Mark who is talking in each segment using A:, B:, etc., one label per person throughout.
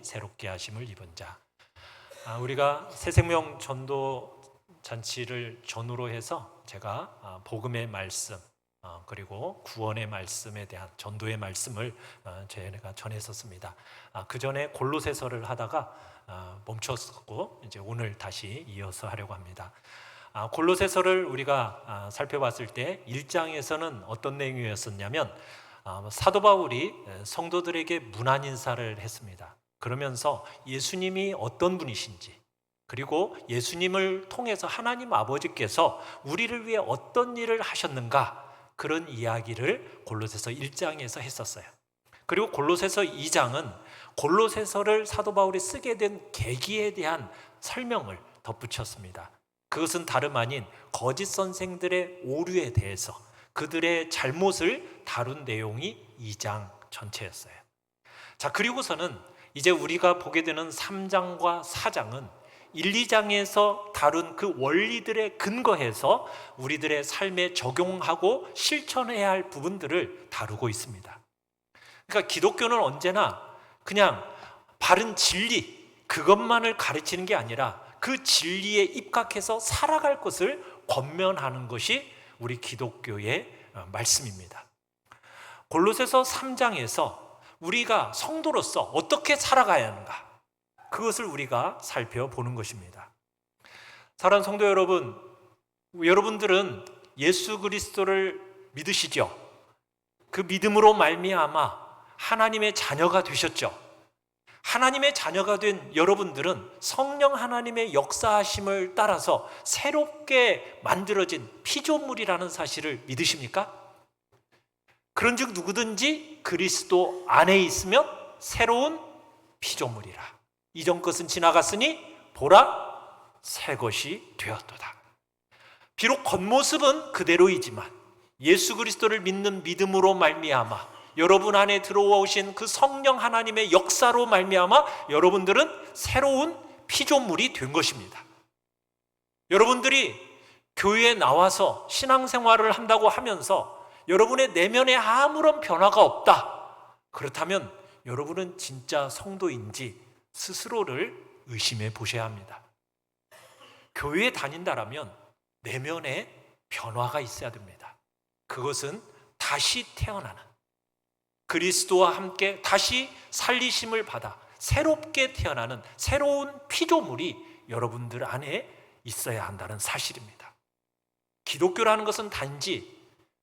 A: 새롭게 하심을 입은 자. 우리가 새생명 전도 잔치를 전후로 해서 제가 복음의 말씀 그리고 구원의 말씀에 대한 전도의 말씀을 제가 전했었습니다. 그 전에 골로새서를 하다가 멈췄었고 이제 오늘 다시 이어서 하려고 합니다. 골로새서를 우리가 살펴봤을 때 1장에서는 어떤 내용이었었냐면 사도 바울이 성도들에게 문안 인사를 했습니다. 그러면서 예수님이 어떤 분이신지, 그리고 예수님을 통해서 하나님 아버지께서 우리를 위해 어떤 일을 하셨는가, 그런 이야기를 골로새서 1장에서 했었어요. 그리고 골로새서 2장은 골로새서를 사도 바울이 쓰게 된 계기에 대한 설명을 덧붙였습니다. 그것은 다름 아닌 거짓 선생들의 오류에 대해서 그들의 잘못을 다룬 내용이 2장 전체였어요. 자, 그리고서는 이제 우리가 보게 되는 3장과 4장은 1, 2장에서 다룬 그 원리들에 근거해서 우리들의 삶에 적용하고 실천해야 할 부분들을 다루고 있습니다. 그러니까 기독교는 언제나 그냥 바른 진리, 그것만을 가르치는 게 아니라 그 진리에 입각해서 살아갈 것을 권면하는 것이 우리 기독교의 말씀입니다. 골로새서 3장에서 우리가 성도로서 어떻게 살아가야 하는가, 그것을 우리가 살펴보는 것입니다. 사랑하는 성도 여러분, 여러분들은 예수 그리스도를 믿으시죠? 그 믿음으로 말미암아 하나님의 자녀가 되셨죠? 하나님의 자녀가 된 여러분들은 성령 하나님의 역사하심을 따라서 새롭게 만들어진 피조물이라는 사실을 믿으십니까? 그런즉 누구든지 그리스도 안에 있으면 새로운 피조물이라. 이전 것은 지나갔으니 보라 새 것이 되었도다. 비록 겉모습은 그대로이지만 예수 그리스도를 믿는 믿음으로 말미암아 여러분 안에 들어오신 그 성령 하나님의 역사로 말미암아 여러분들은 새로운 피조물이 된 것입니다. 여러분들이 교회에 나와서 신앙생활을 한다고 하면서 여러분의 내면에 아무런 변화가 없다. 그렇다면 여러분은 진짜 성도인지 스스로를 의심해 보셔야 합니다. 교회에 다닌다라면 내면에 변화가 있어야 됩니다. 그것은 다시 태어나는, 그리스도와 함께 다시 살리심을 받아 새롭게 태어나는 새로운 피조물이 여러분들 안에 있어야 한다는 사실입니다. 기독교라는 것은 단지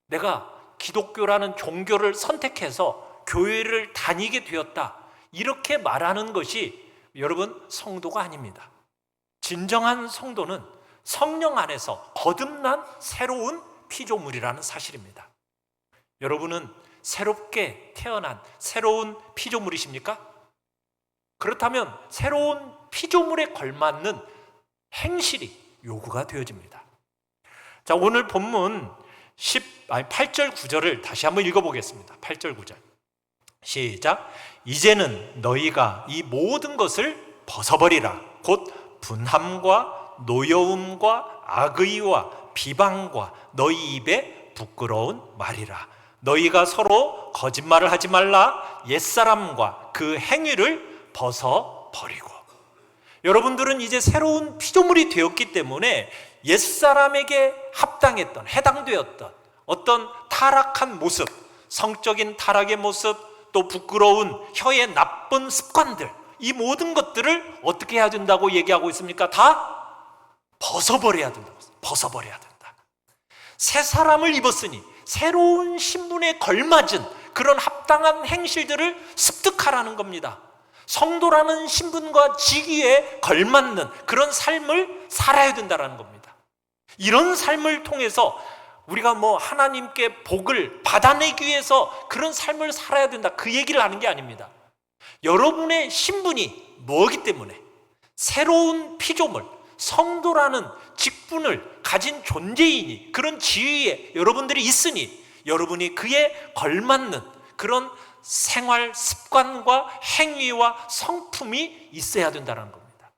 A: 내가 기독교라는 종교를 선택해서 교회를 다니게 되었다, 이렇게 말하는 것이 여러분 성도가 아닙니다. 진정한 성도는 성령 안에서 거듭난 새로운 피조물이라는 사실입니다. 여러분은 새롭게 태어난 새로운 피조물이십니까? 그렇다면 새로운 피조물에 걸맞는 행실이 요구가 되어집니다. 자, 오늘 본문 8절 9절을 다시 한번 읽어보겠습니다. 8절 9절 시작. 이제는 너희가 이 모든 것을 벗어버리라. 곧 분함과 노여움과 악의와 비방과 너희 입에 부끄러운 말이라. 너희가 서로 거짓말을 하지 말라. 옛사람과 그 행위를 벗어버리고. 여러분들은 이제 새로운 피조물이 되었기 때문에 옛사람에게 합당했던, 해당되었던 어떤 타락한 모습, 성적인 타락의 모습, 또 부끄러운 혀의 나쁜 습관들, 이 모든 것들을 어떻게 해야 된다고 얘기하고 있습니까? 다 벗어버려야 된다고. 벗어버려야 된다. 새 사람을 입었으니 새로운 신분에 걸맞은 그런 합당한 행실들을 습득하라는 겁니다. 성도라는 신분과 직위에 걸맞는 그런 삶을 살아야 된다는 겁니다. 이런 삶을 통해서 우리가 하나님께 복을 받아내기 위해서 그런 삶을 살아야 된다, 그 얘기를 하는 게 아닙니다. 여러분의 신분이 뭐기 때문에 새로운 피조물, 성도라는 직분을 가진 존재이니, 그런 지위에 여러분들이 있으니 여러분이 그에 걸맞는 그런 생활 습관과 행위와 성품이 있어야 된다는 겁니다.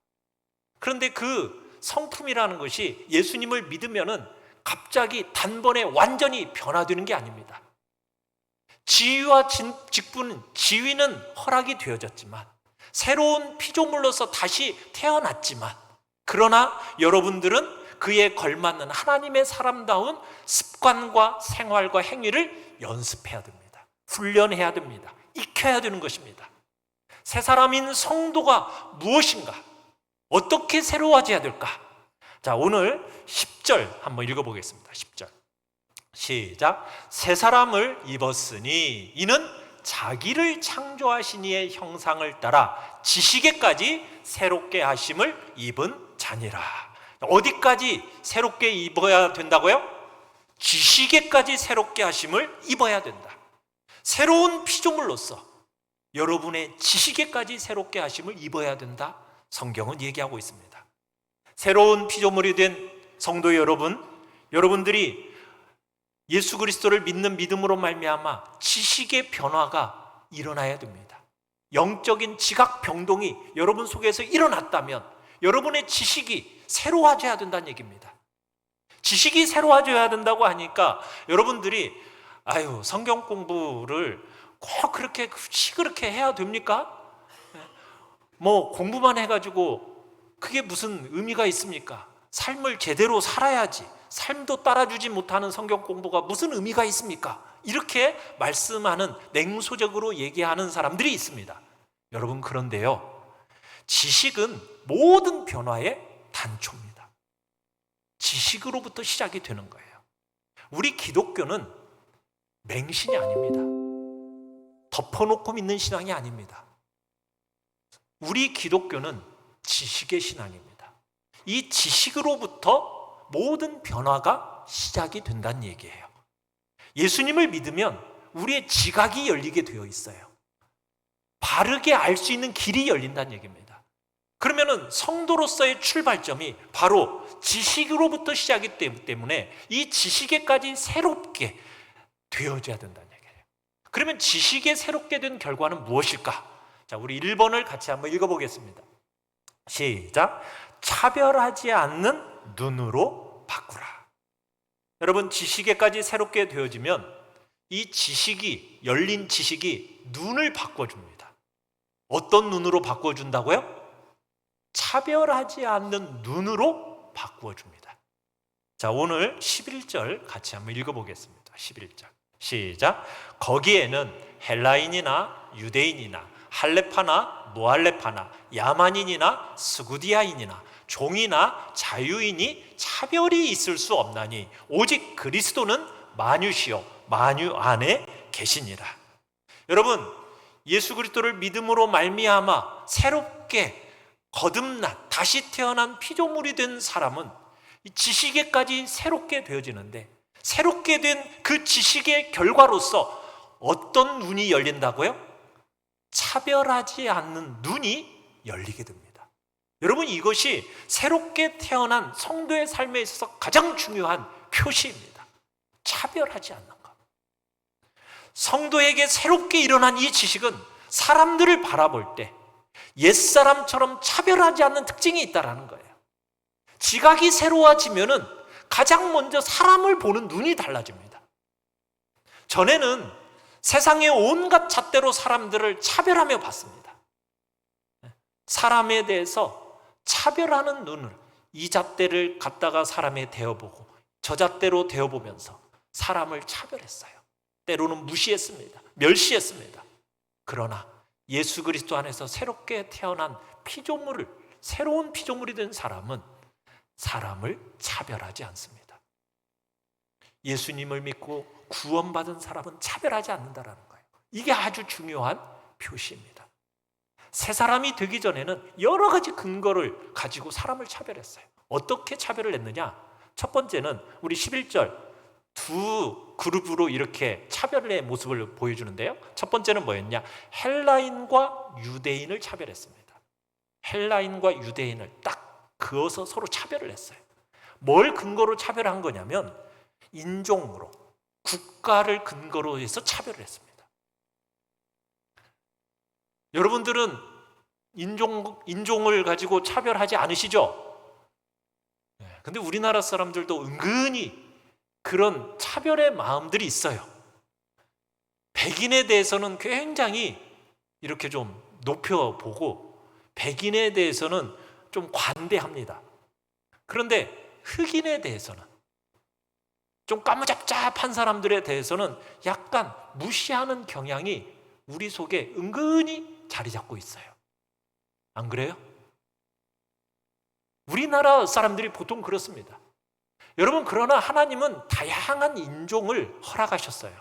A: 그런데 그 성품이라는 것이 예수님을 믿으면은 갑자기 단번에 완전히 변화되는 게 아닙니다. 지위와 직분은, 지위는 허락이 되어졌지만 새로운 피조물로서 다시 태어났지만, 그러나 여러분들은 그에 걸맞는 하나님의 사람다운 습관과 생활과 행위를 연습해야 됩니다. 훈련해야 됩니다. 익혀야 되는 것입니다. 새 사람인 성도가 무엇인가? 어떻게 새로워져야 될까? 자, 오늘 10절 한번 읽어보겠습니다. 10절 시작. 새 사람을 입었으니 이는 자기를 창조하신 이의 형상을 따라 지식에까지 새롭게 하심을 입은 자니라. 어디까지 새롭게 입어야 된다고요? 지식에까지 새롭게 하심을 입어야 된다. 새로운 피조물로서 여러분의 지식에까지 새롭게 하심을 입어야 된다. 성경은 얘기하고 있습니다. 새로운 피조물이 된 성도 여러분, 여러분들이 예수 그리스도를 믿는 믿음으로 말미암아 지식의 변화가 일어나야 됩니다. 영적인 지각 변동이 여러분 속에서 일어났다면 여러분의 지식이 새로워져야 된다는 얘기입니다. 지식이 새로워져야 된다고 하니까 여러분들이 성경 공부를 꼭 그렇게 시그럽게 해야 됩니까? 뭐 공부만 해가지고 그게 무슨 의미가 있습니까? 삶을 제대로 살아야지, 삶도 따라주지 못하는 성경 공부가 무슨 의미가 있습니까? 이렇게 말씀하는, 냉소적으로 얘기하는 사람들이 있습니다. 여러분, 그런데요, 지식은 모든 변화의 단초입니다. 지식으로부터 시작이 되는 거예요. 우리 기독교는 맹신이 아닙니다. 덮어놓고 믿는 신앙이 아닙니다. 우리 기독교는 지식의 신앙입니다. 이 지식으로부터 모든 변화가 시작이 된다는 얘기예요. 예수님을 믿으면 우리의 지각이 열리게 되어 있어요. 바르게 알 수 있는 길이 열린다는 얘기입니다. 그러면은 성도로서의 출발점이 바로 지식으로부터 시작이기 때문에 이 지식에까지 새롭게 되어져야 된다는 얘기예요. 그러면 지식에 새롭게 된 결과는 무엇일까? 자, 우리 1번을 같이 한번 읽어보겠습니다. 시작. 차별하지 않는 눈으로 바꾸라. 여러분, 지식에까지 새롭게 되어지면 이 지식이, 열린 지식이 눈을 바꿔줍니다. 어떤 눈으로 바꿔준다고요? 차별하지 않는 눈으로 바꾸어줍니다. 자, 오늘 11절 같이 한번 읽어보겠습니다. 11절 시작. 거기에는 헬라인이나 유대인이나 할레파나 무할레파나 야만인이나 스구디아인이나 종이나 자유인이 차별이 있을 수 없나니 오직 그리스도는 만유시요 만유 안에 계시니라. 여러분, 예수 그리스도를 믿음으로 말미암아 새롭게 거듭난, 다시 태어난 피조물이 된 사람은 지식에까지 새롭게 되어지는데, 새롭게 된 그 지식의 결과로서 어떤 눈이 열린다고요? 차별하지 않는 눈이 열리게 됩니다. 여러분, 이것이 새롭게 태어난 성도의 삶에 있어서 가장 중요한 표시입니다. 차별하지 않는 것. 성도에게 새롭게 일어난 이 지식은 사람들을 바라볼 때 옛사람처럼 차별하지 않는 특징이 있다는 거예요. 지각이 새로워지면은 가장 먼저 사람을 보는 눈이 달라집니다. 전에는 세상의 온갖 잣대로 사람들을 차별하며 봤습니다. 사람에 대해서 차별하는 눈을, 이 잣대를 갖다가 사람에 대어보고 저 잣대로 대어보면서 사람을 차별했어요. 때로는 무시했습니다. 멸시했습니다. 그러나 예수 그리스도 안에서 새롭게 태어난 피조물을, 새로운 피조물이 된 사람은 사람을 차별하지 않습니다. 예수님을 믿고 구원받은 사람은 차별하지 않는다는 거예요. 이게 아주 중요한 표시입니다. 새 사람이 되기 전에는 여러 가지 근거를 가지고 사람을 차별했어요. 어떻게 차별을 했느냐? 첫 번째는 우리 11절 두 그룹으로 이렇게 차별의 모습을 보여주는데요. 첫 번째는 뭐였냐? 헬라인과 유대인을 차별했습니다. 헬라인과 유대인을 딱 그어서 서로 차별을 했어요. 뭘 근거로 차별한 거냐면 인종으로, 국가를 근거로 해서 차별을 했습니다. 여러분들은 인종을 가지고 차별하지 않으시죠? 근데 우리나라 사람들도 은근히 그런 차별의 마음들이 있어요. 백인에 대해서는 굉장히 이렇게 좀 높여보고 백인에 대해서는 좀 관대합니다. 그런데 흑인에 대해서는, 좀 까무잡잡한 사람들에 대해서는 약간 무시하는 경향이 우리 속에 은근히 자리 잡고 있어요. 안 그래요? 우리나라 사람들이 보통 그렇습니다. 여러분, 그러나 하나님은 다양한 인종을 허락하셨어요.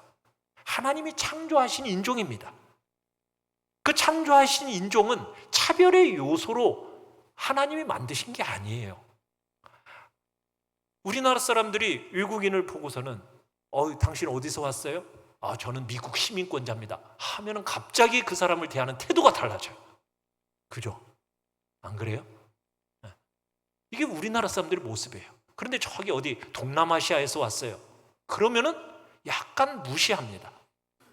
A: 하나님이 창조하신 인종입니다. 그 창조하신 인종은 차별의 요소로 하나님이 만드신 게 아니에요. 우리나라 사람들이 외국인을 보고서는 당신 어디서 왔어요? 저는 미국 시민권자입니다 하면은 갑자기 그 사람을 대하는 태도가 달라져요. 그죠? 안 그래요? 이게 우리나라 사람들의 모습이에요. 그런데 저기 어디 동남아시아에서 왔어요. 그러면은 약간 무시합니다.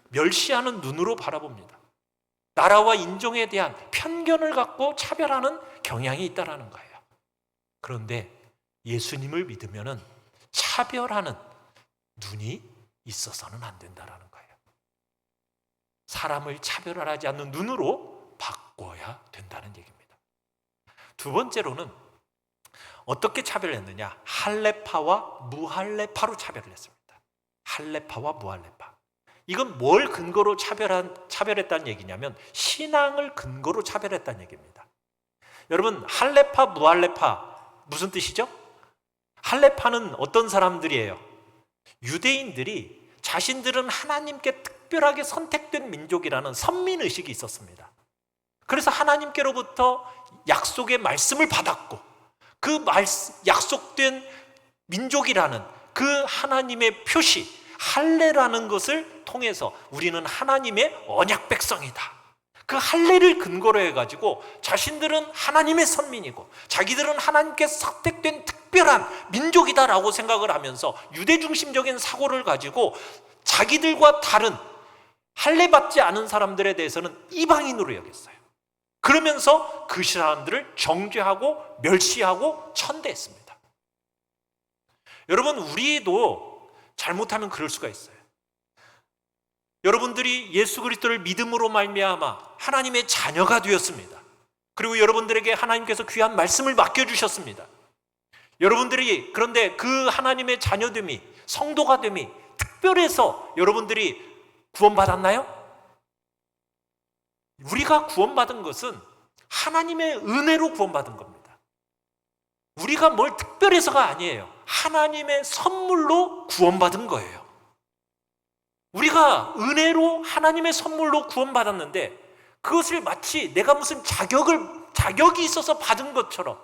A: 멸시하는 눈으로 바라봅니다. 나라와 인종에 대한 편견을 갖고 차별하는 경향이 있다는 거예요. 그런데 예수님을 믿으면은 차별하는 눈이 있어서는 안 된다는 거예요. 사람을 차별하지 않는 눈으로 바꿔야 된다는 얘기입니다. 두 번째로는 어떻게 차별했느냐? 할레파와 무할레파로 차별을 했습니다. 할레파와 무할레파. 이건 뭘 근거로 차별했다는 얘기냐면 신앙을 근거로 차별했다는 얘기입니다. 여러분, 할레파, 무할레파 무슨 뜻이죠? 할레파는 어떤 사람들이에요? 유대인들이 자신들은 하나님께 특별하게 선택된 민족이라는 선민의식이 있었습니다. 그래서 하나님께로부터 약속의 말씀을 받았고 그 약속된 민족이라는 그 하나님의 표시, 할례라는 것을 통해서 우리는 하나님의 언약 백성이다. 그 할례를 근거로 해가지고 자신들은 하나님의 선민이고 자기들은 하나님께 선택된 특별한 민족이다라고 생각을 하면서 유대 중심적인 사고를 가지고 자기들과 다른 할례 받지 않은 사람들에 대해서는 이방인으로 여겼어요. 그러면서 그 사람들을 정죄하고 멸시하고 천대했습니다. 여러분, 우리도 잘못하면 그럴 수가 있어요. 여러분들이 예수 그리스도를 믿음으로 말미암아 하나님의 자녀가 되었습니다. 그리고 여러분들에게 하나님께서 귀한 말씀을 맡겨주셨습니다. 여러분들이 그런데 그 하나님의 자녀됨이, 성도가 됨이 특별해서 여러분들이 구원받았나요? 우리가 구원받은 것은 하나님의 은혜로 구원받은 겁니다. 우리가 뭘 특별해서가 아니에요. 하나님의 선물로 구원받은 거예요. 우리가 은혜로 하나님의 선물로 구원받았는데 그것을 마치 내가 무슨 자격이 있어서 받은 것처럼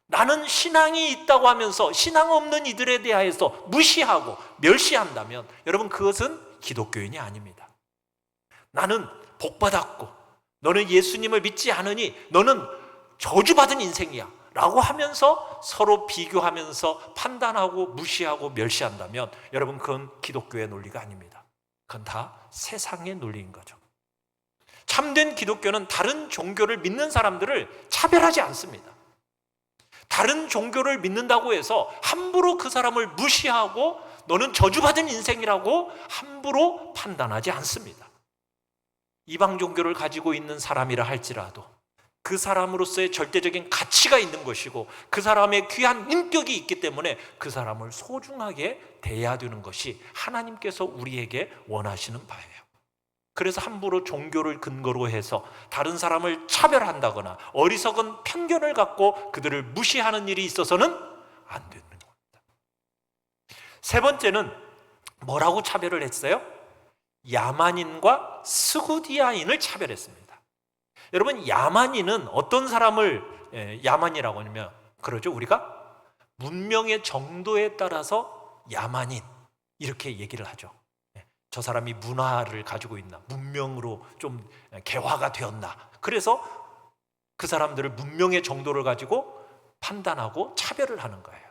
A: 나는 신앙이 있다고 하면서 신앙 없는 이들에 대하여서 무시하고 멸시한다면 여러분, 그것은 기독교인이 아닙니다. 나는 복받았고 너는 예수님을 믿지 않으니 너는 저주받은 인생이야 라고 하면서 서로 비교하면서 판단하고 무시하고 멸시한다면 여러분, 그건 기독교의 논리가 아닙니다. 그건 다 세상의 논리인 거죠. 참된 기독교는 다른 종교를 믿는 사람들을 차별하지 않습니다. 다른 종교를 믿는다고 해서 함부로 그 사람을 무시하고 너는 저주받은 인생이라고 함부로 판단하지 않습니다. 이방 종교를 가지고 있는 사람이라 할지라도 그 사람으로서의 절대적인 가치가 있는 것이고 그 사람의 귀한 인격이 있기 때문에 그 사람을 소중하게 대해야 되는 것이 하나님께서 우리에게 원하시는 바예요. 그래서 함부로 종교를 근거로 해서 다른 사람을 차별한다거나 어리석은 편견을 갖고 그들을 무시하는 일이 있어서는 안 되는 겁니다. 세 번째는 뭐라고 차별을 했어요? 야만인과 스구디아인을 차별했습니다. 여러분, 야만인은 어떤 사람을 야만이라고 하냐면 그러죠. 우리가 문명의 정도에 따라서 야만인 이렇게 얘기를 하죠. 저 사람이 문화를 가지고 있나, 문명으로 좀 개화가 되었나. 그래서 그 사람들을 문명의 정도를 가지고 판단하고 차별을 하는 거예요.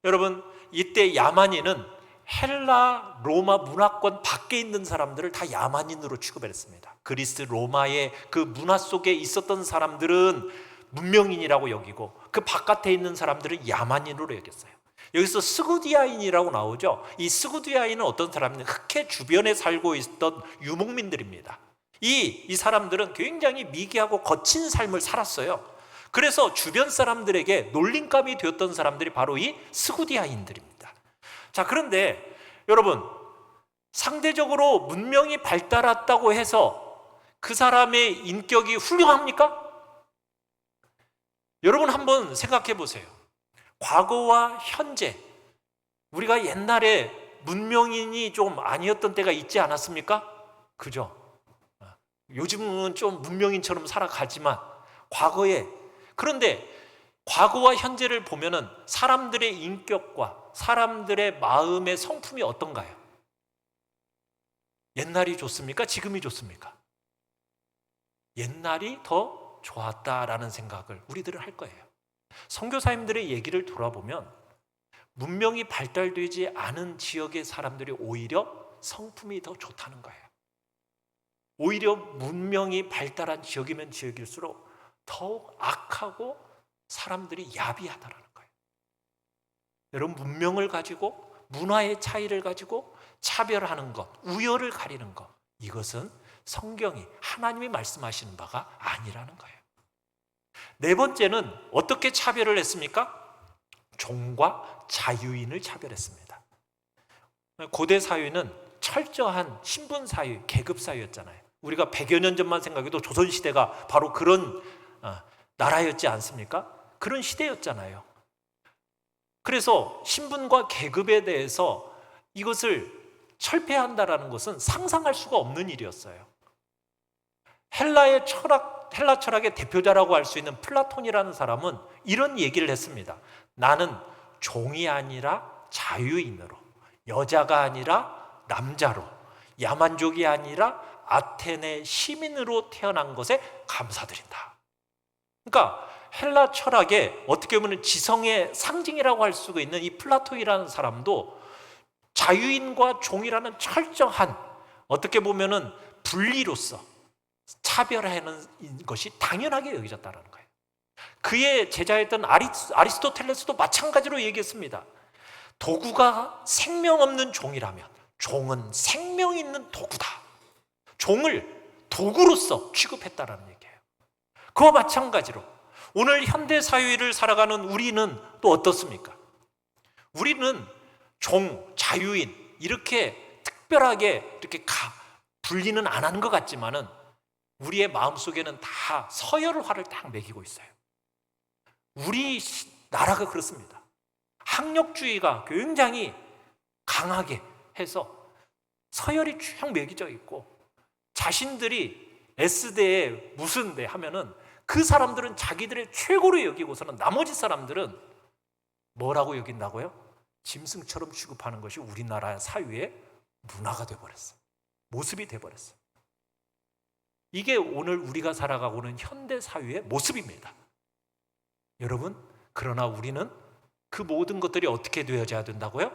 A: 여러분, 이때 야만인은 헬라, 로마 문화권 밖에 있는 사람들을 다 야만인으로 취급을 했습니다. 그리스, 로마의 그 문화 속에 있었던 사람들은 문명인이라고 여기고 그 바깥에 있는 사람들은 야만인으로 여겼어요. 여기서 스구디아인이라고 나오죠. 이 스구디아인은 어떤 사람이냐? 흑해 주변에 살고 있던 유목민들입니다. 이 사람들은 굉장히 미개하고 거친 삶을 살았어요. 그래서 주변 사람들에게 놀림감이 되었던 사람들이 바로 이 스구디아인들입니다. 자, 그런데 여러분, 상대적으로 문명이 발달했다고 해서 그 사람의 인격이 훌륭합니까? 여러분 한번 생각해 보세요. 과거와 현재, 우리가 옛날에 문명인이 좀 아니었던 때가 있지 않았습니까? 그죠? 요즘은 좀 문명인처럼 살아가지만 과거에, 그런데 과거와 현재를 보면은 사람들의 인격과 사람들의 마음의 성품이 어떤가요? 옛날이 좋습니까? 지금이 좋습니까? 옛날이 더 좋았다라는 생각을 우리들은 할 거예요. 선교사님들의 얘기를 돌아보면 문명이 발달되지 않은 지역의 사람들이 오히려 성품이 더 좋다는 거예요. 오히려 문명이 발달한 지역이면 지역일수록 더욱 악하고 사람들이 야비하다라는 거예요. 여러분, 문명을 가지고 문화의 차이를 가지고 차별하는 것, 우열을 가리는 것, 이것은 성경이, 하나님이 말씀하시는 바가 아니라는 거예요. 네 번째는 어떻게 차별을 했습니까? 종과 자유인을 차별했습니다. 고대 사회는 철저한 신분 사회, 계급 사회였잖아요. 우리가 100여 년 전만 생각해도 조선시대가 바로 그런 나라였지 않습니까? 그런 시대였잖아요. 그래서 신분과 계급에 대해서 이것을 철폐한다라는 것은 상상할 수가 없는 일이었어요. 헬라 철학의 대표자라고 할 수 있는 플라톤이라는 사람은 이런 얘기를 했습니다. 나는 종이 아니라 자유인으로, 여자가 아니라 남자로, 야만족이 아니라 아테네 시민으로 태어난 것에 감사드린다. 그러니까 헬라 철학의 어떻게 보면 지성의 상징이라고 할 수가 있는 이 플라톤이라는 사람도 자유인과 종이라는 철저한, 어떻게 보면은 분리로서 차별하는 것이 당연하게 여겨졌다는 거예요. 그의 제자였던 아리스토텔레스도 마찬가지로 얘기했습니다. 도구가 생명 없는 종이라면 종은 생명 있는 도구다. 종을 도구로서 취급했다라는 얘기예요. 그와 마찬가지로 오늘 현대 사회를 살아가는 우리는 또 어떻습니까? 우리는 종, 자유인 이렇게 특별하게 이렇게 분리는 안 하는 것 같지만은 우리의 마음속에는 다 서열화를 딱 매기고 있어요. 우리 나라가 그렇습니다. 학력주의가 굉장히 강하게 해서 서열이 쭉 매겨져 있고, 자신들이 S대에 무슨 대 하면은 그 사람들은 자기들의 최고로 여기고서는 나머지 사람들은 뭐라고 여긴다고요? 짐승처럼 취급하는 것이 우리나라 사회의 문화가 돼버렸어요. 모습이 돼버렸어요. 이게 오늘 우리가 살아가고 있는 현대 사회의 모습입니다. 여러분, 그러나 우리는 그 모든 것들이 어떻게 되어져야 된다고요?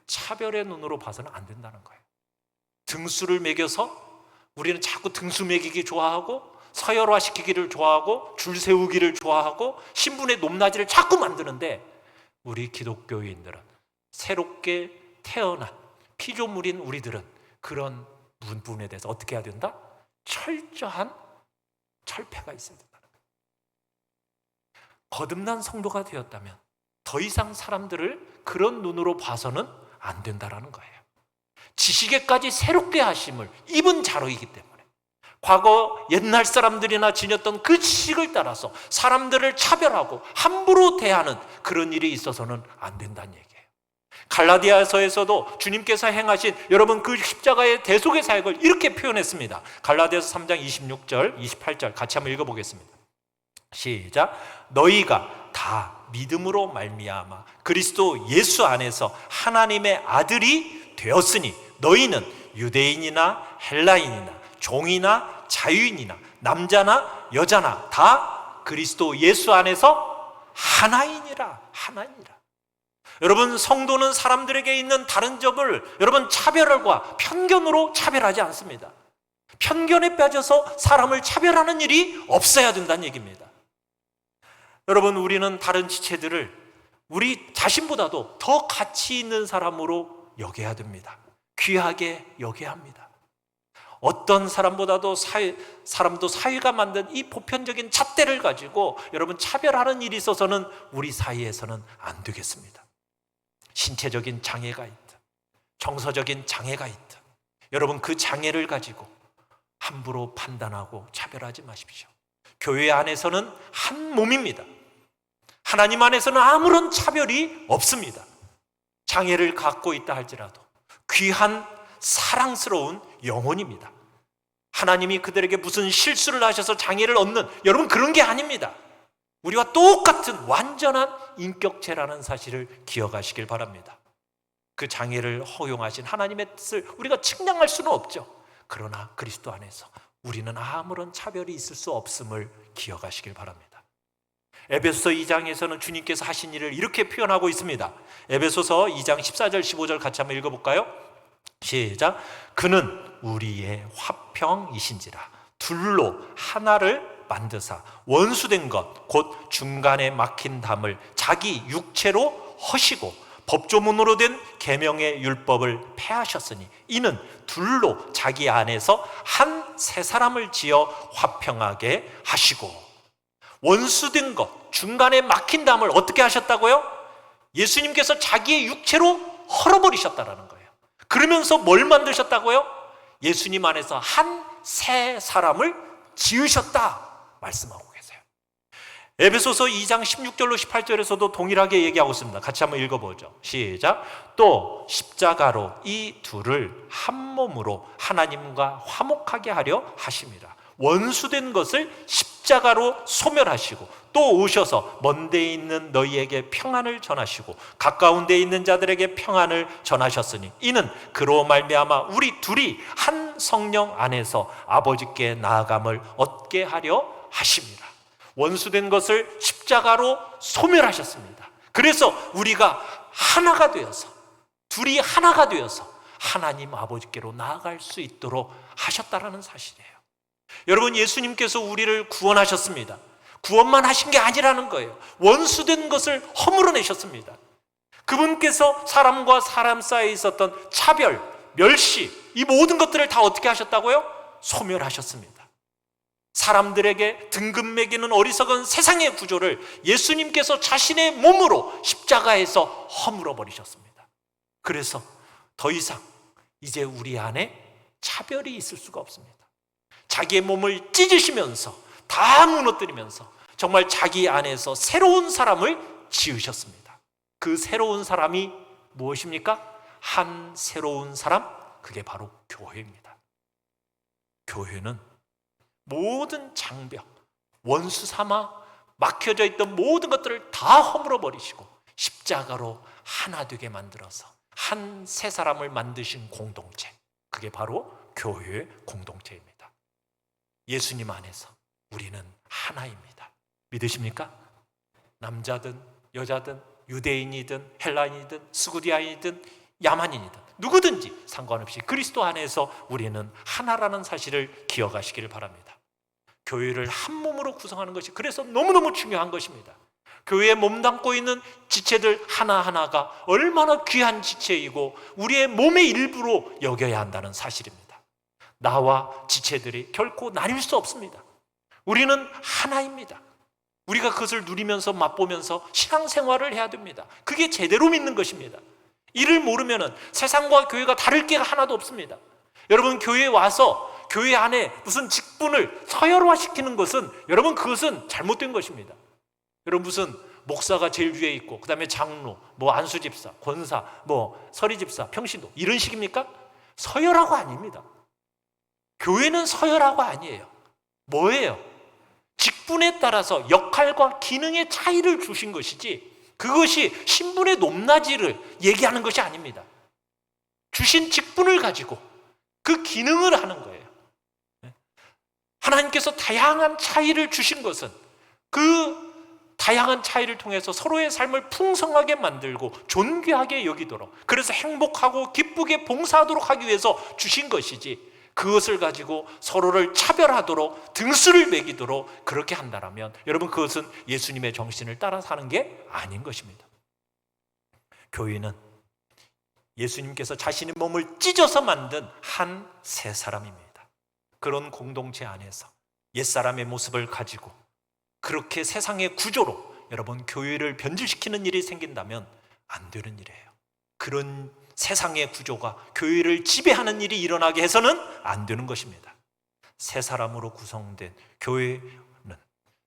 A: 차별의 눈으로 봐서는 안 된다는 거예요. 등수를 매겨서 우리는 자꾸 등수 매기기 좋아하고, 서열화시키기를 좋아하고, 줄 세우기를 좋아하고, 신분의 높낮이를 자꾸 만드는데, 우리 기독교인들은, 새롭게 태어난 피조물인 우리들은 그런 부분에 대해서 어떻게 해야 된다? 철저한 철폐가 있어야 된다는 거예요. 거듭난 성도가 되었다면 더 이상 사람들을 그런 눈으로 봐서는 안 된다라는 거예요. 지식에까지 새롭게 하심을 입은 자로이기 때문에 과거 옛날 사람들이나 지녔던 그 지식을 따라서 사람들을 차별하고 함부로 대하는 그런 일이 있어서는 안 된다는 얘기예요. 갈라디아서에서도 주님께서 행하신 여러분 그 십자가의 대속의 사역을 이렇게 표현했습니다. 갈라디아서 3장 26절 28절 같이 한번 읽어보겠습니다. 시작. 너희가 다 믿음으로 말미암아 그리스도 예수 안에서 하나님의 아들이 되었으니 너희는 유대인이나 헬라인이나 종이나 자유인이나 남자나 여자나 다 그리스도 예수 안에서 하나이니라. 하나이니라. 여러분, 성도는 사람들에게 있는 다른 점을 여러분 차별과 편견으로 차별하지 않습니다. 편견에 빠져서 사람을 차별하는 일이 없어야 된다는 얘기입니다. 여러분, 우리는 다른 지체들을 우리 자신보다도 더 가치 있는 사람으로 여겨야 됩니다. 귀하게 여겨야 합니다. 어떤 사람보다도 사람도 사회가 만든 이 보편적인 잣대를 가지고 여러분 차별하는 일이 있어서는 우리 사이에서는 안 되겠습니다. 신체적인 장애가 있든 정서적인 장애가 있든 여러분 그 장애를 가지고 함부로 판단하고 차별하지 마십시오. 교회 안에서는 한 몸입니다. 하나님 안에서는 아무런 차별이 없습니다. 장애를 갖고 있다 할지라도 귀한 사랑스러운 영혼입니다. 하나님이 그들에게 무슨 실수를 하셔서 장애를 얻는 여러분 그런 게 아닙니다. 우리와 똑같은 완전한 인격체라는 사실을 기억하시길 바랍니다. 그 장애를 허용하신 하나님의 뜻을 우리가 측량할 수는 없죠. 그러나 그리스도 안에서 우리는 아무런 차별이 있을 수 없음을 기억하시길 바랍니다. 에베소서 2장에서는 주님께서 하신 일을 이렇게 표현하고 있습니다. 에베소서 2장 14절 15절 같이 한번 읽어볼까요? 시작. 그는 우리의 화평이신지라 둘로 하나를 만드사 원수된 것 곧 중간에 막힌 담을 자기 육체로 허시고 법조문으로 된 계명의 율법을 폐하셨으니 이는 둘로 자기 안에서 한 새 사람을 지어 화평하게 하시고 원수된 것 중간에 막힌 담을 어떻게 하셨다고요? 예수님께서 자기의 육체로 헐어버리셨다라는 거예요. 그러면서 뭘 만드셨다고요? 예수님 안에서 한 새 사람을 지으셨다 말씀하고 계세요. 에베소서 2장 16절로 18절에서도 동일하게 얘기하고 있습니다. 같이 한번 읽어보죠. 시작. 또 십자가로 이 둘을 한 몸으로 하나님과 화목하게 하려 하심이라. 원수된 것을 십자가로 소멸하시고 또 오셔서 먼 데 있는 너희에게 평안을 전하시고 가까운 데 있는 자들에게 평안을 전하셨으니 이는 그로 말미암아 우리 둘이 한 성령 안에서 아버지께 나아감을 얻게 하려 하심이라. 원수된 것을 십자가로 소멸하셨습니다. 그래서 우리가 하나가 되어서 둘이 하나가 되어서 하나님 아버지께로 나아갈 수 있도록 하셨다라는 사실이에요. 여러분 예수님께서 우리를 구원하셨습니다. 구원만 하신 게 아니라는 거예요. 원수된 것을 허물어내셨습니다. 그분께서 사람과 사람 사이에 있었던 차별, 멸시 이 모든 것들을 다 어떻게 하셨다고요? 소멸하셨습니다. 사람들에게 등급 매기는 어리석은 세상의 구조를 예수님께서 자신의 몸으로 십자가에서 허물어 버리셨습니다. 그래서 더 이상 이제 우리 안에 차별이 있을 수가 없습니다. 자기의 몸을 찢으시면서 다 무너뜨리면서 정말 자기 안에서 새로운 사람을 지으셨습니다. 그 새로운 사람이 무엇입니까? 한 새로운 사람, 그게 바로 교회입니다. 교회는 모든 장벽, 원수 삼아 막혀져 있던 모든 것들을 다 허물어 버리시고 십자가로 하나 되게 만들어서 한 새 사람을 만드신 공동체, 그게 바로 교회의 공동체입니다. 예수님 안에서 우리는 하나입니다. 믿으십니까? 남자든 여자든 유대인이든 헬라인이든 스구디아인이든 야만인이든 누구든지 상관없이 그리스도 안에서 우리는 하나라는 사실을 기억하시기를 바랍니다. 교회를 한 몸으로 구성하는 것이 그래서 너무너무 중요한 것입니다. 교회에 몸담고 있는 지체들 하나하나가 얼마나 귀한 지체이고 우리의 몸의 일부로 여겨야 한다는 사실입니다. 나와 지체들이 결코 나뉠 수 없습니다. 우리는 하나입니다. 우리가 그것을 누리면서 맛보면서 신앙생활을 해야 됩니다. 그게 제대로 믿는 것입니다. 이를 모르면 세상과 교회가 다를 게 하나도 없습니다. 여러분 교회에 와서 교회 안에 무슨 직분을 서열화시키는 것은 여러분 그것은 잘못된 것입니다. 여러분 무슨 목사가 제일 위에 있고 그 다음에 장로, 뭐 안수집사, 권사, 뭐 서리집사, 평신도 이런 식입니까? 서열화가 아닙니다. 교회는 서열화가 아니에요. 뭐예요? 직분에 따라서 역할과 기능의 차이를 주신 것이지 그것이 신분의 높낮이를 얘기하는 것이 아닙니다. 주신 직분을 가지고 그 기능을 하는 거예요. 하나님께서 다양한 차이를 주신 것은 그 다양한 차이를 통해서 서로의 삶을 풍성하게 만들고 존귀하게 여기도록 그래서 행복하고 기쁘게 봉사하도록 하기 위해서 주신 것이지 그것을 가지고 서로를 차별하도록 등수를 매기도록 그렇게 한다면 여러분 그것은 예수님의 정신을 따라 사는 게 아닌 것입니다. 교회는 예수님께서 자신의 몸을 찢어서 만든 한 새 사람입니다. 그런 공동체 안에서 옛사람의 모습을 가지고 그렇게 세상의 구조로 여러분 교회를 변질시키는 일이 생긴다면 안 되는 일이에요. 그런 세상의 구조가 교회를 지배하는 일이 일어나게 해서는 안 되는 것입니다. 새 사람으로 구성된 교회는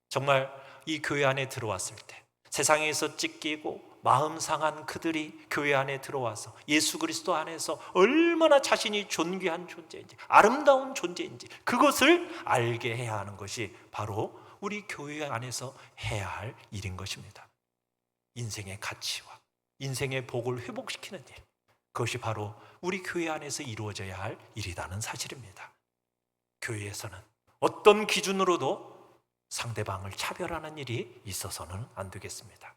A: 정말 이 교회 안에 들어왔을 때 세상에서 찢기고 마음 상한 그들이 교회 안에 들어와서 예수 그리스도 안에서 얼마나 자신이 존귀한 존재인지 아름다운 존재인지 그것을 알게 해야 하는 것이 바로 우리 교회 안에서 해야 할 일인 것입니다. 인생의 가치와 인생의 복을 회복시키는 일, 그것이 바로 우리 교회 안에서 이루어져야 할 일이라는 사실입니다. 교회에서는 어떤 기준으로도 상대방을 차별하는 일이 있어서는 안 되겠습니다.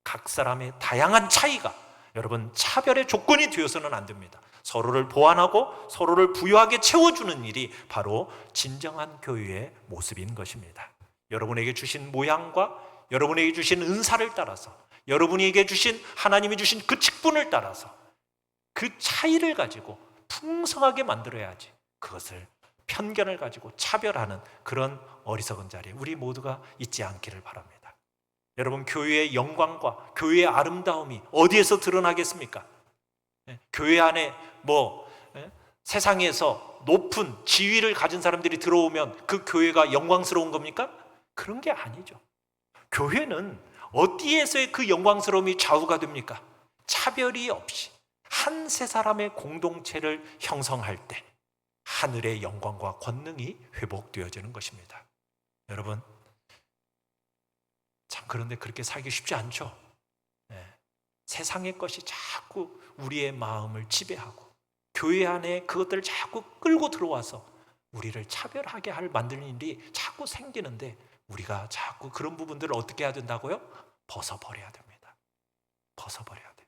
A: 각 사람의 다양한 차이가 여러분 차별의 조건이 되어서는 안 됩니다. 서로를 보완하고 서로를 부유하게 채워주는 일이 바로 진정한 교회의 모습인 것입니다. 여러분에게 주신 모양과 여러분에게 주신 은사를 따라서 여러분에게 주신 하나님이 주신 그 직분을 따라서 그 차이를 가지고 풍성하게 만들어야지 그것을 편견을 가지고 차별하는 그런 어리석은 자리에 우리 모두가 있지 않기를 바랍니다. 여러분 교회의 영광과 교회의 아름다움이 어디에서 드러나겠습니까? 교회 안에 세상에서 높은 지위를 가진 사람들이 들어오면 그 교회가 영광스러운 겁니까? 그런 게 아니죠. 교회는 어디에서의 그 영광스러움이 좌우가 됩니까? 차별이 없이 한 세 사람의 공동체를 형성할 때 하늘의 영광과 권능이 회복되어지는 것입니다. 여러분 참 그런데 그렇게 살기 쉽지 않죠. 세상의 것이 자꾸 우리의 마음을 지배하고 교회 안에 그것들을 자꾸 끌고 들어와서 우리를 차별하게 만드는 일이 자꾸 생기는데 우리가 자꾸 그런 부분들을 어떻게 해야 된다고요? 벗어버려야 됩니다. 벗어버려야 돼요.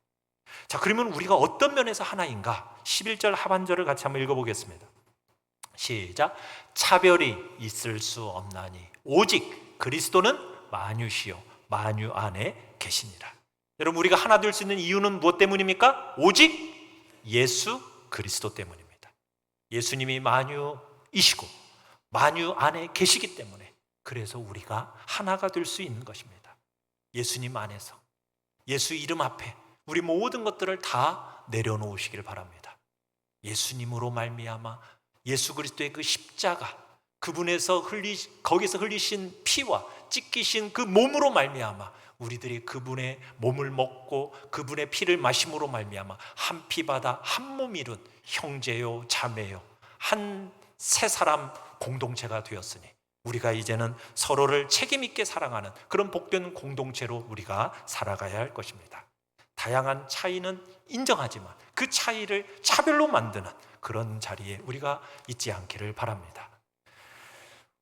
A: 자, 그러면 우리가 어떤 면에서 하나인가? 11절 하반절을 같이 한번 읽어보겠습니다. 시작. 차별이 있을 수 없나니 오직 그리스도는 만유시요 만유 안에 계시니라. 여러분 우리가 하나 될 수 있는 이유는 무엇 때문입니까? 오직 예수 그리스도 때문입니다. 예수님이 만유이시고 만유 안에 계시기 때문에 그래서 우리가 하나가 될 수 있는 것입니다. 예수님 안에서 예수 이름 앞에 우리 모든 것들을 다 내려놓으시길 바랍니다. 예수님으로 말미암아 예수 그리스도의 그 십자가 그분에서 거기서 흘리신 피와 찢기신 그 몸으로 말미암아 우리들이 그분의 몸을 먹고 그분의 피를 마심으로 말미암아 한 피바다 한 몸 이룬 형제요 자매요 한 세 사람 공동체가 되었으니 우리가 이제는 서로를 책임 있게 사랑하는 그런 복된 공동체로 우리가 살아가야 할 것입니다. 다양한 차이는 인정하지만 그 차이를 차별로 만드는 그런 자리에 우리가 있지 않기를 바랍니다.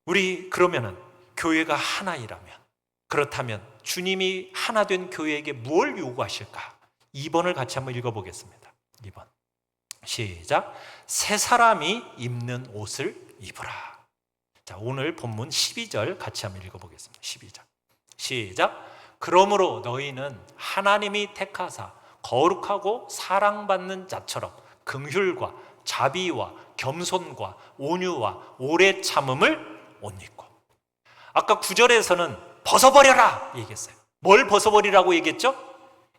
A: 우리 그러면은 교회가 하나이라면 그렇다면 주님이 하나 된 교회에게 무엇을 요구하실까? 2번을 같이 한번 읽어보겠습니다. 2번 시작. 새 사람이 입는 옷을 입으라. 자, 오늘 본문 12절 같이 한번 읽어보겠습니다. 12절 시작. 그러므로 너희는 하나님이 택하사 거룩하고 사랑받는 자처럼 긍휼과 자비와 겸손과 온유와 오래 참음을 옷 입고. 아까 9절에서는 벗어버려라 얘기했어요. 뭘 벗어버리라고 얘기했죠?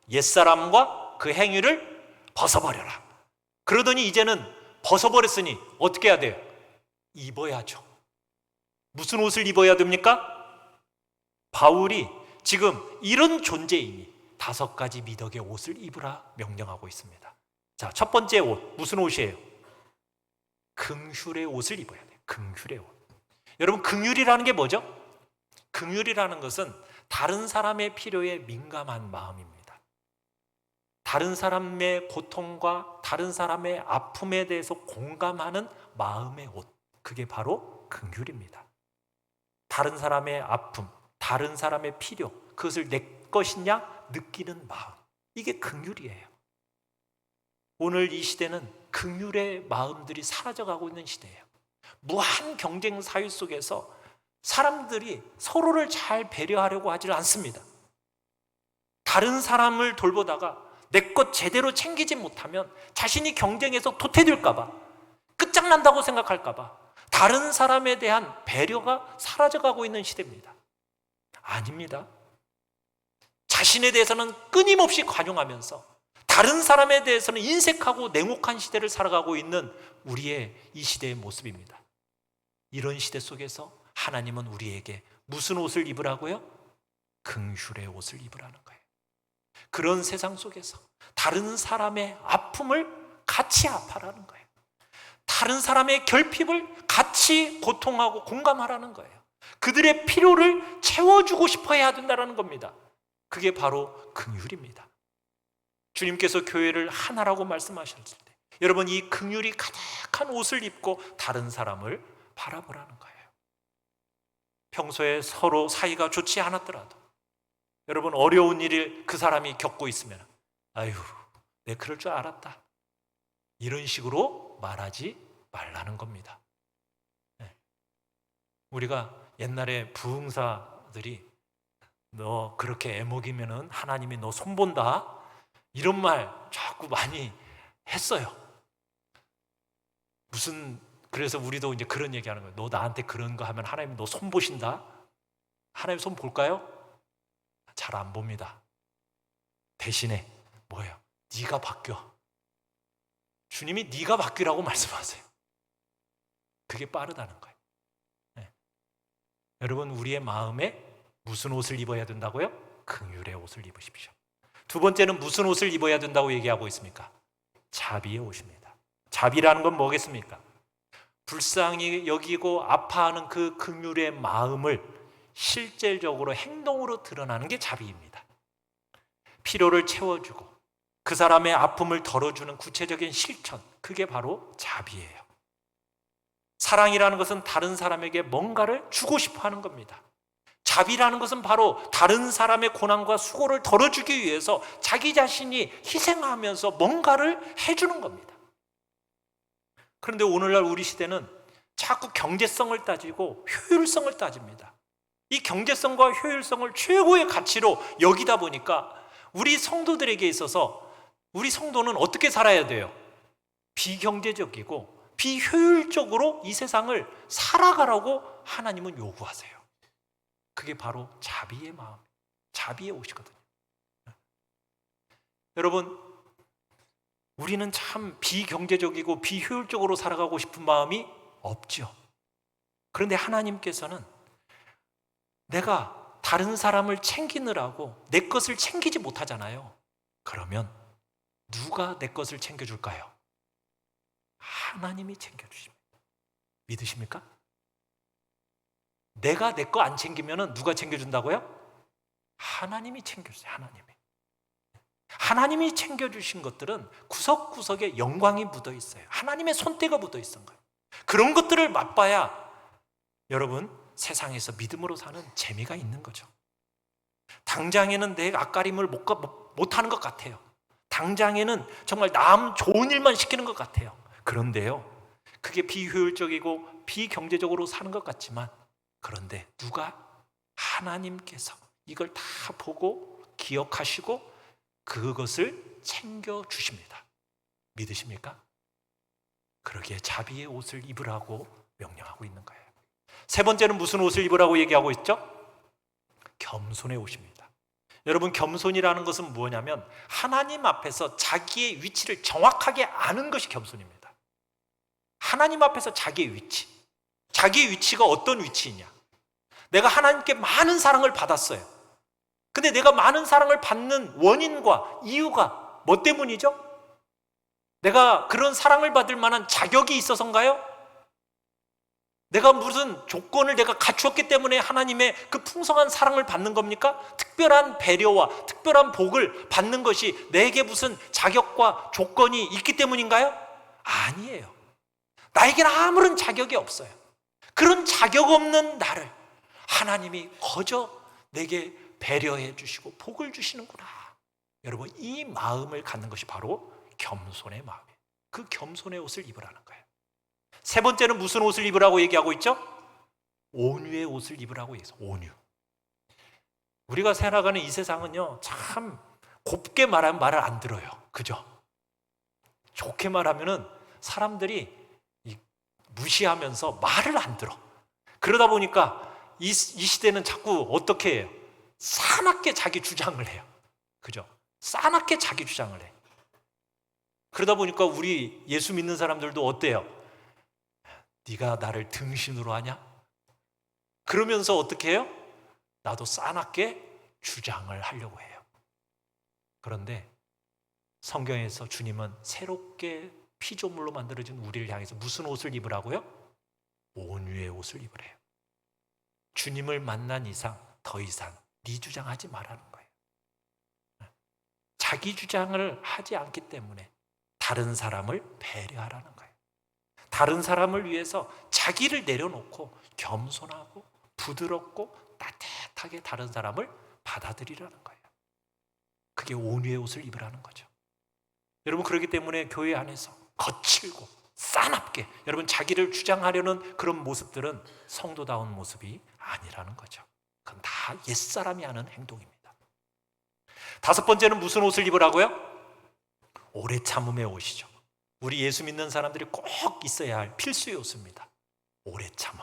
A: 옛사람과 그 행위를 벗어버려라. 그러더니 이제는 벗어버렸으니 어떻게 해야 돼요? 입어야죠. 무슨 옷을 입어야 됩니까? 바울이 지금 이런 존재이니 5가지 미덕의 옷을 입으라 명령하고 있습니다. 자, 첫 번째 옷 무슨 옷이에요? 긍휼의 옷을 입어야 돼요. 긍휼의 옷. 여러분 긍휼이라는 게 뭐죠? 긍휼이라는 것은 다른 사람의 필요에 민감한 마음입니다. 다른 사람의 고통과 다른 사람의 아픔에 대해서 공감하는 마음의 옷, 그게 바로 긍휼입니다. 다른 사람의 아픔, 다른 사람의 필요, 그것을 내 것이냐 느끼는 마음, 이게 긍휼이에요. 오늘 이 시대는 긍휼의 마음들이 사라져가고 있는 시대예요. 무한 경쟁 사회 속에서 사람들이 서로를 잘 배려하려고 하지 않습니다. 다른 사람을 돌보다가 내 것 제대로 챙기지 못하면 자신이 경쟁에서 도태될까 봐, 끝장난다고 생각할까 봐, 다른 사람에 대한 배려가 사라져가고 있는 시대입니다. 아닙니다. 자신에 대해서는 끊임없이 관용하면서 다른 사람에 대해서는 인색하고 냉혹한 시대를 살아가고 있는 우리의 이 시대의 모습입니다. 이런 시대 속에서 하나님은 우리에게 무슨 옷을 입으라고요? 긍휼의 옷을 입으라는 거예요. 그런 세상 속에서 다른 사람의 아픔을 같이 아파라는 거예요. 다른 사람의 결핍을 같이 고통하고 공감하라는 거예요. 그들의 필요를 채워주고 싶어 해야 된다는 겁니다. 그게 바로 긍휼입니다. 주님께서 교회를 하나라고 말씀하셨을 때 여러분, 이 긍휼이 가득한 옷을 입고 다른 사람을 바라보라는 거예요. 평소에 서로 사이가 좋지 않았더라도 여러분, 어려운 일을 그 사람이 겪고 있으면 아유, 내 그럴 줄 알았다, 이런 식으로 말하지 말라는 겁니다. 우리가 옛날에 부흥사들이 너 그렇게 애먹이면은 하나님이 너 손본다, 이런 말 자꾸 많이 했어요. 그래서 우리도 이제 그런 얘기 하는 거예요. 너 나한테 그런 거 하면 하나님 너 손보신다? 하나님 손 볼까요? 잘 안 봅니다. 대신에 뭐예요? 네가 바뀌어. 주님이 네가 바뀌라고 말씀하세요. 그게 빠르다는 거예요. 네. 여러분, 우리의 마음에 무슨 옷을 입어야 된다고요? 긍휼의 옷을 입으십시오. 두 번째는 무슨 옷을 입어야 된다고 얘기하고 있습니까? 자비의 옷입니다. 자비라는 건 뭐겠습니까? 불쌍히 여기고 아파하는 그 긍휼의 마음을 실질적으로 행동으로 드러나는 게 자비입니다. 필요를 채워주고 그 사람의 아픔을 덜어주는 구체적인 실천, 그게 바로 자비예요. 사랑이라는 것은 다른 사람에게 뭔가를 주고 싶어 하는 겁니다. 자비라는 것은 바로 다른 사람의 고난과 수고를 덜어주기 위해서 자기 자신이 희생하면서 뭔가를 해주는 겁니다. 그런데 오늘날 우리 시대는 자꾸 경제성을 따지고 효율성을 따집니다. 이 경제성과 효율성을 최고의 가치로 여기다 보니까 우리 성도들에게 있어서 우리 성도는 어떻게 살아야 돼요? 비경제적이고 비효율적으로 이 세상을 살아가라고 하나님은 요구하세요. 그게 바로 자비의 마음, 자비의 옷이거든요. 여러분, 우리는 참 비경제적이고 비효율적으로 살아가고 싶은 마음이 없죠. 그런데 하나님께서는 내가 다른 사람을 챙기느라고 내 것을 챙기지 못하잖아요. 그러면 누가 내 것을 챙겨줄까요? 하나님이 챙겨주십니다. 믿으십니까? 내가 내 거 안 챙기면 누가 챙겨준다고요? 하나님이 챙겨주세요. 하나님이 챙겨주신 것들은 구석구석에 영광이 묻어 있어요. 하나님의 손때가 묻어 있는 거예요. 그런 것들을 맛봐야 여러분, 세상에서 믿음으로 사는 재미가 있는 거죠. 당장에는 내 앞가림을 못하는 것 같아요. 당장에는 정말 남 좋은 일만 시키는 것 같아요. 그런데요, 그게 비효율적이고 비경제적으로 사는 것 같지만, 그런데 하나님께서 이걸 다 보고 기억하시고 그것을 챙겨주십니다. 믿으십니까? 그러기에 자비의 옷을 입으라고 명령하고 있는 거예요. 세 번째는 무슨 옷을 입으라고 얘기하고 있죠? 겸손의 옷입니다. 여러분, 겸손이라는 것은 뭐냐면 하나님 앞에서 자기의 위치를 정확하게 아는 것이 겸손입니다. 하나님 앞에서 자기의 위치가 어떤 위치이냐? 내가 하나님께 많은 사랑을 받았어요. 근데 내가 많은 사랑을 받는 원인과 이유가 뭐 때문이죠? 내가 그런 사랑을 받을 만한 자격이 있어서인가요? 내가 무슨 조건을 내가 갖추었기 때문에 하나님의 그 풍성한 사랑을 받는 겁니까? 특별한 배려와 특별한 복을 받는 것이 내게 무슨 자격과 조건이 있기 때문인가요? 아니에요. 나에게는 아무런 자격이 없어요. 그런 자격 없는 나를 하나님이 거저 내게 배려해 주시고 복을 주시는구나. 여러분, 이 마음을 갖는 것이 바로 겸손의 마음이에요. 그 겸손의 옷을 입으라는 거예요. 세 번째는 무슨 옷을 입으라고 얘기하고 있죠? 온유의 옷을 입으라고 얘기해서 온유. 우리가 살아가는 이 세상은요, 참 곱게 말하면 말을 안 들어요. 그죠? 좋게 말하면은 사람들이 무시하면서 말을 안 들어. 그러다 보니까 이 시대는 자꾸 어떻게 해요? 싸납게 자기 주장을 해요. 그죠? 싸납게 자기 주장을 해. 그러다 보니까 우리 예수 믿는 사람들도 어때요? 네가 나를 등신으로 하냐? 그러면서 어떻게 해요? 나도 싸납게 주장을 하려고 해요. 그런데 성경에서 주님은 새롭게 피조물로 만들어진 우리를 향해서 무슨 옷을 입으라고요? 온유의 옷을 입으래요. 주님을 만난 이상 더 이상 네 주장하지 말라는 거예요. 자기 주장을 하지 않기 때문에 다른 사람을 배려하라는 거예요. 다른 사람을 위해서 자기를 내려놓고 겸손하고 부드럽고 따뜻하게 다른 사람을 받아들이라는 거예요. 그게 온유의 옷을 입으라는 거죠. 여러분, 그렇기 때문에 교회 안에서 거칠고 싸납게 여러분 자기를 주장하려는 그런 모습들은 성도다운 모습이 아니라는 거죠. 그건 다 옛사람이 하는 행동입니다. 다섯 번째는 무슨 옷을 입으라고요? 오래 참음의 옷이죠. 우리 예수 믿는 사람들이 꼭 있어야 할 필수의 옷입니다. 오래 참음.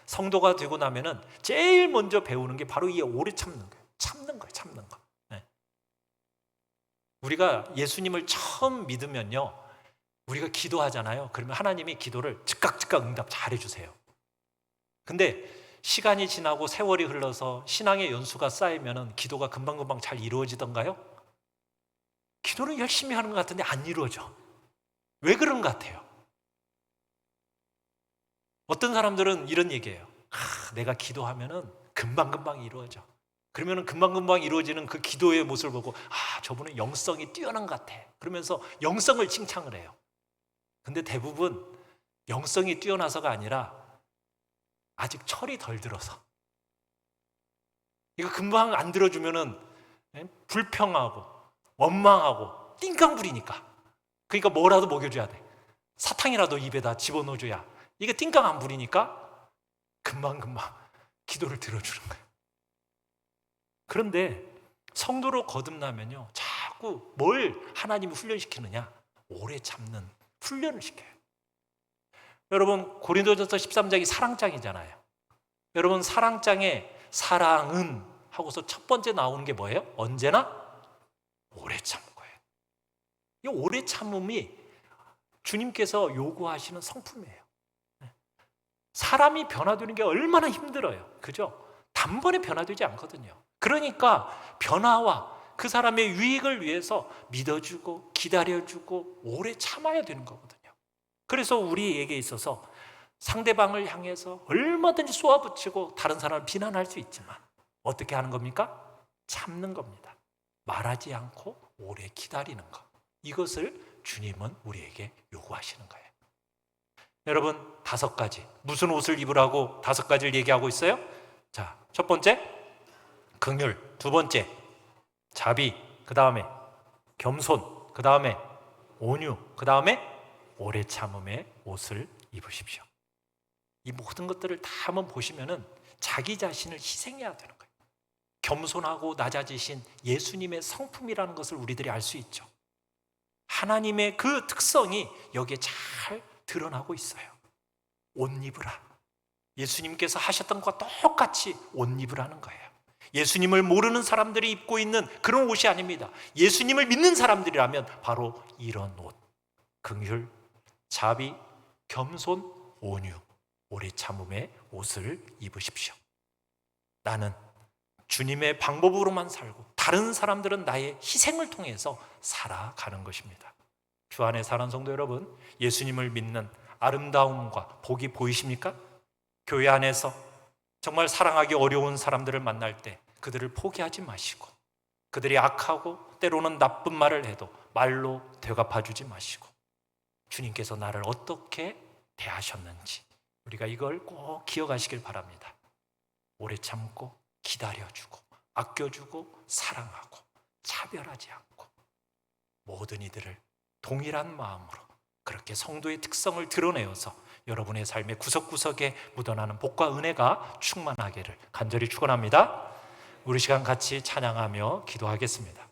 A: 성도가 되고 나면은 제일 먼저 배우는 게 바로 이 오래 참는 거예요. 참는 거. 우리가 예수님을 처음 믿으면요, 우리가 기도하잖아요. 그러면 하나님이 기도를 즉각 응답 잘 해주세요. 근데 시간이 지나고 세월이 흘러서 신앙의 연수가 쌓이면은 기도가 금방금방 잘 이루어지던가요? 기도는 열심히 하는 것 같은데 안 이루어져. 왜 그런 것 같아요? 어떤 사람들은 이런 얘기해요. 내가 기도하면은 금방금방 이루어져. 그러면은 금방금방 이루어지는 그 기도의 모습을 보고 저분은 영성이 뛰어난 것 같아. 그러면서 영성을 칭찬을 해요. 근데 대부분 영성이 뛰어나서가 아니라 아직 철이 덜 들어서, 이거 금방 안 들어주면은 불평하고 원망하고 띵깡 부리니까, 그러니까 뭐라도 먹여줘야 돼. 사탕이라도 입에다 집어넣어줘야 이게 띵깡 안 부리니까 금방금방 기도를 들어주는 거예요. 그런데 성도로 거듭나면요, 자꾸 뭘 하나님이 훈련시키느냐? 오래 참는 훈련을 시켜요. 여러분, 고린도전서 13장이 사랑장이잖아요. 여러분, 사랑장에 사랑은 하고서 첫 번째 나오는 게 뭐예요? 언제나 오래 참은 거예요. 이 오래 참음이 주님께서 요구하시는 성품이에요. 사람이 변화되는 게 얼마나 힘들어요. 그죠? 단번에 변화되지 않거든요. 그러니까 변화와 그 사람의 유익을 위해서 믿어주고 기다려주고 오래 참아야 되는 거거든요. 그래서 우리에게 있어서 상대방을 향해서 얼마든지 쏘아붙이고 다른 사람을 비난할 수 있지만 어떻게 하는 겁니까? 참는 겁니다. 말하지 않고 오래 기다리는 것. 이것을 주님은 우리에게 요구하시는 거예요. 여러분, 5가지. 무슨 옷을 입으라고 5가지를 얘기하고 있어요? 자, 첫 번째, 긍휼. 두 번째, 자비. 그 다음에 겸손. 그 다음에 온유. 그 다음에 오래 참음의 옷을 입으십시오. 이 모든 것들을 다 한번 보시면은 자기 자신을 희생해야 되는 거예요. 겸손하고 낮아지신 예수님의 성품이라는 것을 우리들이 알 수 있죠. 하나님의 그 특성이 여기에 잘 드러나고 있어요. 옷 입으라. 예수님께서 하셨던 것과 똑같이 옷 입으라는 거예요. 예수님을 모르는 사람들이 입고 있는 그런 옷이 아닙니다. 예수님을 믿는 사람들이라면 바로 이런 옷. 긍휼, 자비, 겸손, 온유, 오래 참음의 옷을 입으십시오. 나는 주님의 방법으로만 살고 다른 사람들은 나의 희생을 통해서 살아가는 것입니다. 주 안에 사는 성도 여러분, 예수님을 믿는 아름다움과 복이 보이십니까? 교회 안에서 정말 사랑하기 어려운 사람들을 만날 때 그들을 포기하지 마시고, 그들이 악하고 때로는 나쁜 말을 해도 말로 되갚아주지 마시고, 주님께서 나를 어떻게 대하셨는지 우리가 이걸 꼭 기억하시길 바랍니다. 오래 참고 기다려주고 아껴주고 사랑하고 차별하지 않고 모든 이들을 동일한 마음으로 그렇게 성도의 특성을 드러내어서 여러분의 삶의 구석구석에 묻어나는 복과 은혜가 충만하기를 간절히 축원합니다. 우리 시간 같이 찬양하며 기도하겠습니다.